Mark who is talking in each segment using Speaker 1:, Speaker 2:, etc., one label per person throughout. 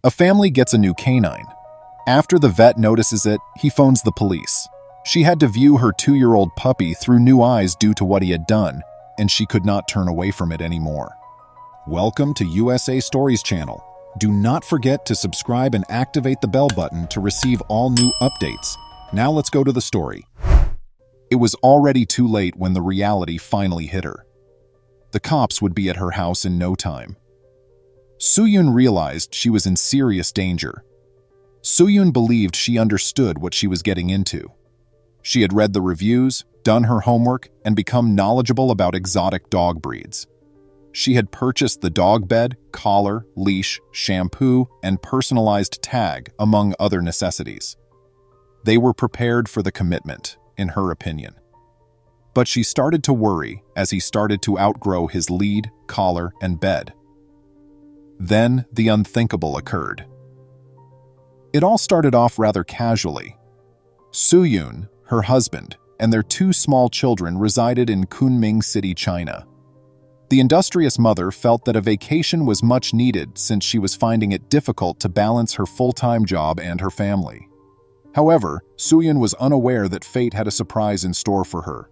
Speaker 1: A family gets a new canine. After the vet notices it, he phones the police. She had to view her 2-year-old puppy through new eyes due to what he had done, and she could not turn away from it anymore. Welcome to USA Stories channel. Do not forget to subscribe and activate the bell button to receive all new updates. Now let's go to the story. It was already too late when the reality finally hit her. The cops would be at her house in no time. Soo-yoon realized she was in serious danger. Soo-yoon believed she understood what she was getting into. She had read the reviews, done her homework, and become knowledgeable about exotic dog breeds. She had purchased the dog bed, collar, leash, shampoo, and personalized tag, among other necessities. They were prepared for the commitment, in her opinion. But she started to worry as he started to outgrow his lead, collar, and bed. Then the unthinkable occurred. It all started off rather casually. Soo-yoon, her husband, and their 2 small children resided in Kunming City, China. The industrious mother felt that a vacation was much needed since she was finding it difficult to balance her full-time job and her family. However, Soo-yoon was unaware that fate had a surprise in store for her.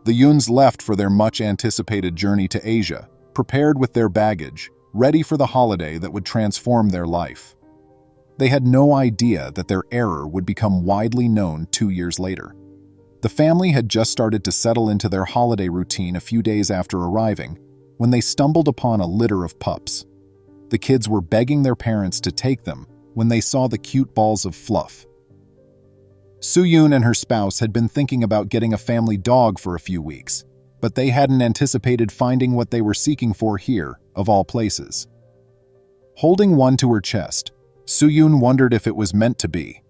Speaker 1: The Yoons left for their much-anticipated journey to Asia, prepared with their baggage, ready for the holiday that would transform their life. They had no idea that their error would become widely known 2 years later. The family had just started to settle into their holiday routine a few days after arriving, when they stumbled upon a litter of pups. The kids were begging their parents to take them when they saw the cute balls of fluff. Soo-yoon and her spouse had been thinking about getting a family dog for a few weeks, but they hadn't anticipated finding what they were seeking for here, of all places. Holding one to her chest, Soo-yoon wondered if it was meant to be.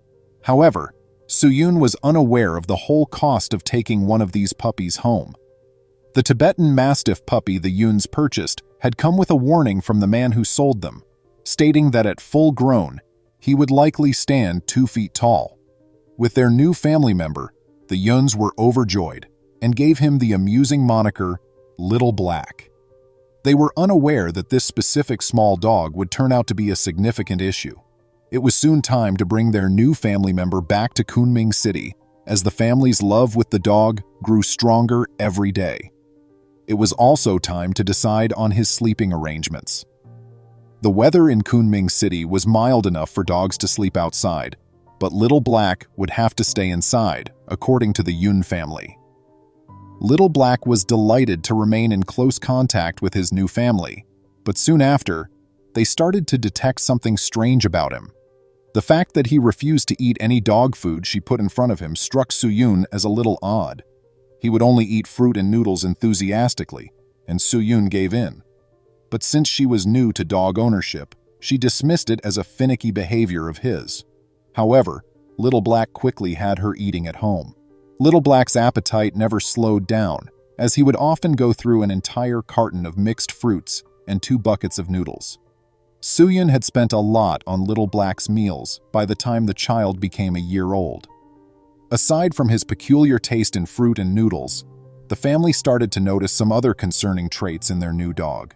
Speaker 1: However, Soo-yoon was unaware of the whole cost of taking one of these puppies home. The Tibetan Mastiff puppy the Yoons purchased had come with a warning from the man who sold them, stating that at full grown, he would likely stand 2 feet tall. With their new family member, the Yoons were overjoyed and gave him the amusing moniker, Little Black. They were unaware that this specific small dog would turn out to be a significant issue. It was soon time to bring their new family member back to Kunming City, as the family's love with the dog grew stronger every day. It was also time to decide on his sleeping arrangements. The weather in Kunming City was mild enough for dogs to sleep outside, but Little Black would have to stay inside, according to the Yoon family. Little Black was delighted to remain in close contact with his new family, but soon after, they started to detect something strange about him. The fact that he refused to eat any dog food she put in front of him struck Soo-yoon as a little odd. He would only eat fruit and noodles enthusiastically, and Soo-yoon gave in. But since she was new to dog ownership, she dismissed it as a finicky behavior of his. However, Little Black quickly had her eating at home. Little Black's appetite never slowed down, as he would often go through an entire carton of mixed fruits and 2 buckets of noodles. Soo-yoon had spent a lot on Little Black's meals by the time the child became a year old. Aside from his peculiar taste in fruit and noodles, the family started to notice some other concerning traits in their new dog.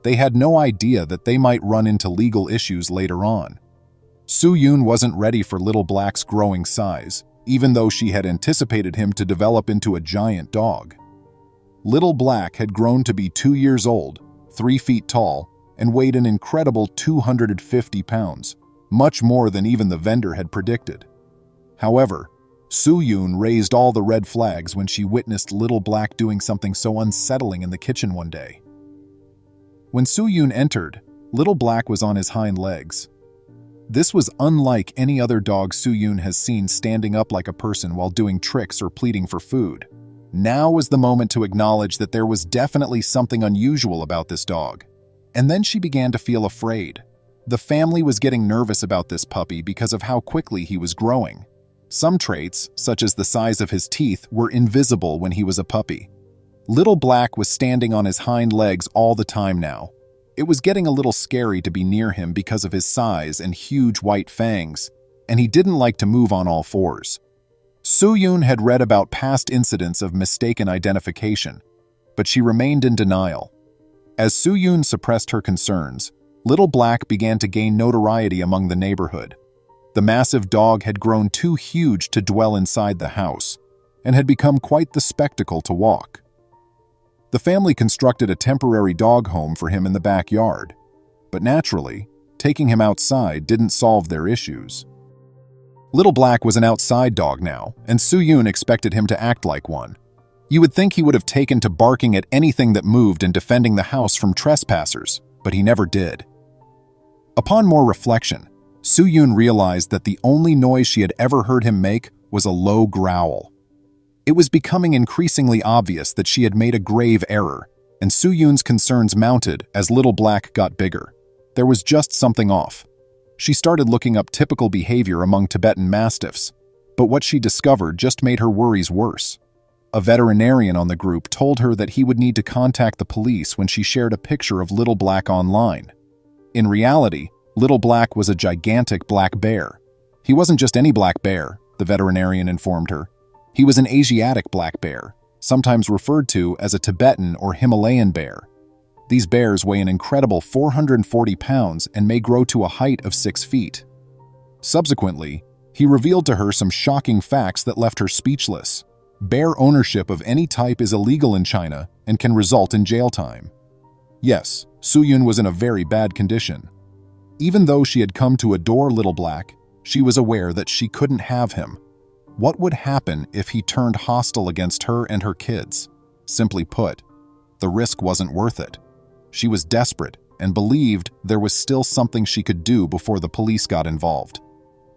Speaker 1: They had no idea that they might run into legal issues later on. Soo-yoon wasn't ready for Little Black's growing size, even though she had anticipated him to develop into a giant dog. Little Black had grown to be 2 years old, 3 feet tall, and weighed an incredible 250 pounds, much more than even the vendor had predicted. However, Soo-yoon raised all the red flags when she witnessed Little Black doing something so unsettling in the kitchen one day. When Soo-yoon entered, Little Black was on his hind legs. This was unlike any other dog Soo-yoon has seen standing up like a person while doing tricks or pleading for food. Now was the moment to acknowledge that there was definitely something unusual about this dog. And then she began to feel afraid. The family was getting nervous about this puppy because of how quickly he was growing. Some traits, such as the size of his teeth, were invisible when he was a puppy. Little Black was standing on his hind legs all the time now. It was getting a little scary to be near him because of his size and huge white fangs, and he didn't like to move on all fours. Soo-yoon had read about past incidents of mistaken identification, but she remained in denial. As Soo-yoon suppressed her concerns, Little Black began to gain notoriety among the neighborhood. The massive dog had grown too huge to dwell inside the house and had become quite the spectacle to walk. The family constructed a temporary dog home for him in the backyard, but naturally, taking him outside didn't solve their issues. Little Black was an outside dog now, and Soo-yoon expected him to act like one. You would think he would have taken to barking at anything that moved and defending the house from trespassers, but he never did. Upon more reflection, Soo-yoon realized that the only noise she had ever heard him make was a low growl. It was becoming increasingly obvious that she had made a grave error, and Soo-yoon's concerns mounted as Little Black got bigger. There was just something off. She started looking up typical behavior among Tibetan Mastiffs, but what she discovered just made her worries worse. A veterinarian on the group told her that he would need to contact the police when she shared a picture of Little Black online. In reality, Little Black was a gigantic black bear. He wasn't just any black bear, the veterinarian informed her. He was an Asiatic black bear, sometimes referred to as a Tibetan or Himalayan bear. These bears weigh an incredible 440 pounds and may grow to a height of 6 feet. Subsequently, he revealed to her some shocking facts that left her speechless. Bear ownership of any type is illegal in China and can result in jail time. Yes, Soo-yoon was in a very bad condition. Even though she had come to adore Little Black, she was aware that she couldn't have him. What would happen if he turned hostile against her and her kids? Simply put, the risk wasn't worth it. She was desperate and believed there was still something she could do before the police got involved.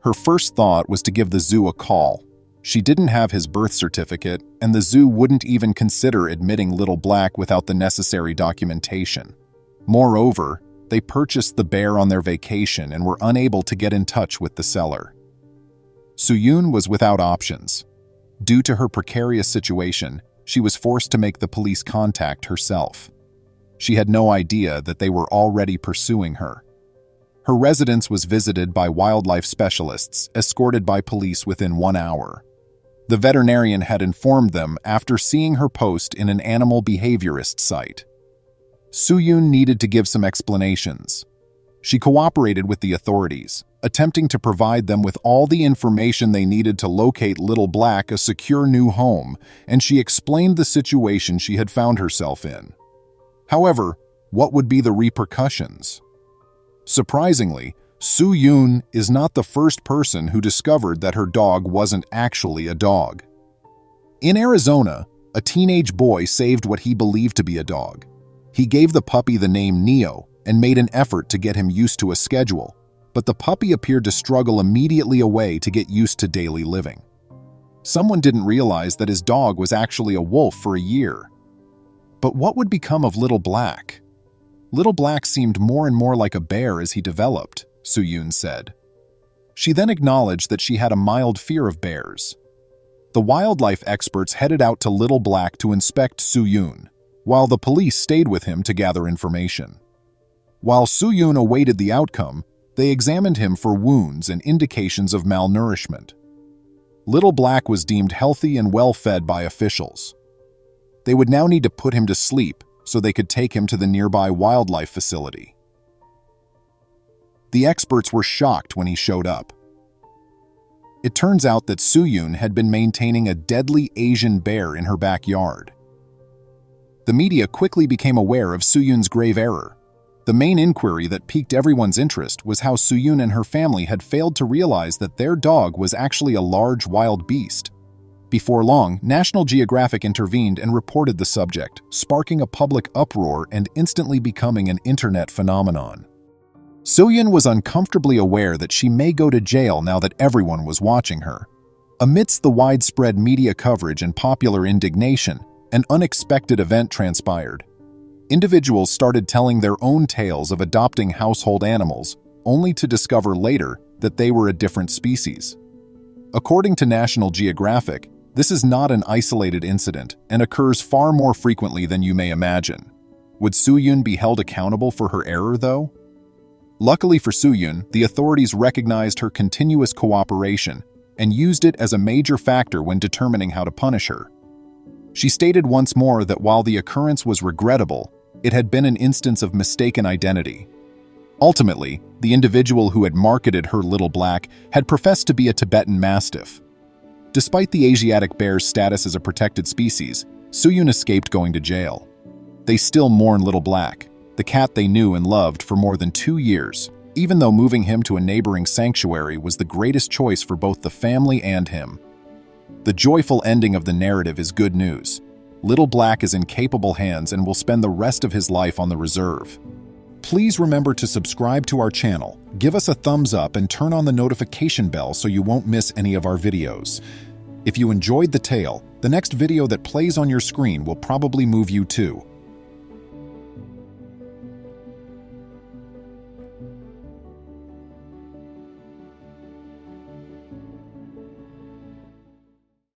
Speaker 1: Her first thought was to give the zoo a call. She didn't have his birth certificate, and the zoo wouldn't even consider admitting Little Black without the necessary documentation. Moreover, they purchased the bear on their vacation and were unable to get in touch with the seller. Soo-yoon was without options. Due to her precarious situation, she was forced to make the police contact herself. She had no idea that they were already pursuing her. Her residence was visited by wildlife specialists, escorted by police within 1 hour. The veterinarian had informed them after seeing her post in an animal behaviorist site. Soo-yoon needed to give some explanations. She cooperated with the authorities, attempting to provide them with all the information they needed to locate Little Black a secure new home, and she explained the situation she had found herself in. However, what would be the repercussions? Surprisingly, Soo-yoon is not the first person who discovered that her dog wasn't actually a dog. In Arizona, a teenage boy saved what he believed to be a dog. He gave the puppy the name Neo and made an effort to get him used to a schedule, but the puppy appeared to struggle immediately away to get used to daily living. Someone didn't realize that his dog was actually a wolf for a year. But what would become of Little Black? Little Black seemed more and more like a bear as he developed, Soo-yoon said. She then acknowledged that she had a mild fear of bears. The wildlife experts headed out to Little Black to inspect Soo-yoon, while the police stayed with him to gather information. While Soo-yoon awaited the outcome, they examined him for wounds and indications of malnourishment. Little Black was deemed healthy and well-fed by officials. They would now need to put him to sleep so they could take him to the nearby wildlife facility. The experts were shocked when he showed up. It turns out that Soo-yoon had been maintaining a deadly Asian bear in her backyard. The media quickly became aware of Soo-yoon's grave error. The main inquiry that piqued everyone's interest was how Soo-yoon and her family had failed to realize that their dog was actually a large wild beast. Before long, National Geographic intervened and reported the subject, sparking a public uproar and instantly becoming an internet phenomenon. Soo-yoon was uncomfortably aware that she may go to jail now that everyone was watching her. Amidst the widespread media coverage and popular indignation, an unexpected event transpired. Individuals started telling their own tales of adopting household animals, only to discover later that they were a different species. According to National Geographic, this is not an isolated incident and occurs far more frequently than you may imagine. Would Soo-yoon be held accountable for her error, though? Luckily for Soo-yoon, the authorities recognized her continuous cooperation and used it as a major factor when determining how to punish her. She stated once more that while the occurrence was regrettable, it had been an instance of mistaken identity. Ultimately, the individual who had marketed her Little Black had professed to be a Tibetan Mastiff. Despite the Asiatic bear's status as a protected species, Suyun escaped going to jail. They still mourn Little Black, the cat they knew and loved for more than 2 years, even though moving him to a neighboring sanctuary was the greatest choice for both the family and him. The joyful ending of the narrative is good news. Little Black is in capable hands and will spend the rest of his life on the reserve. Please remember to subscribe to our channel, give us a thumbs up, and turn on the notification bell so you won't miss any of our videos. If you enjoyed the tale, the next video that plays on your screen will probably move you too.